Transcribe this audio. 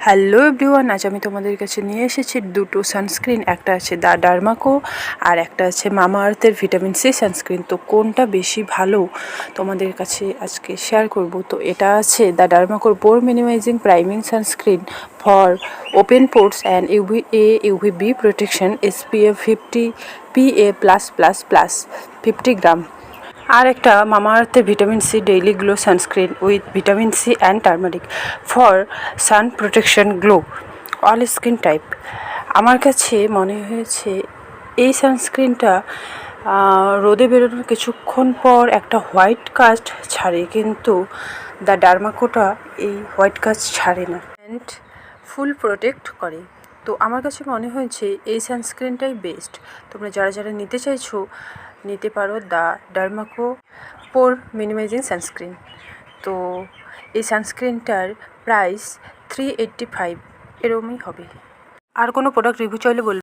Hello everyone, আজ আমি তোমাদের কাছে নিয়ে এসেছি দুটো সানস্ক্রিন। একটা আছে দ্য ডার্মাকো আর একটা আছে মামা আর্থের ভিটামিন সি সানস্ক্রিন। তো কোনটা বেশি ভালো তোমাদের কাছে আজকে শেয়ার করব। তো এটা আছে দ্য ডার্মাকোর pore minimizing priming sunscreen for open pores and UVB protection SPF 50 PA+++ 50 gram. আর একটা মামা আর্থের vitamin C daily glow sunscreen with vitamin C and turmeric for sun protection glow all skin type. আমার কাছে মনে হয়েছে এই সানস্ক্রিনটা রোদে বেরোনোর কিছুক্ষণ পর একটা হোয়াইট কাস্ট ছাড়ে, কিন্তু দ্য ডার্মাকোটা এই হোয়াইট কাস্ট ছাড়ে না অ্যান্ড ফুল প্রোটেক্ট করে। তো আমার কাছে মনে হয়েছে এই সানস্ক্রিনটাই বেস্ট। তোমরা যারা যারা নিতে চাইছো নিতে পারো the Derma Co poor minimising sunscreen. তো এই সানস্ক্রিনটার প্রাইস 385 এরমই হবে। আর কোনো প্রোডাক্ট রিভিউ চাইলে বলবে।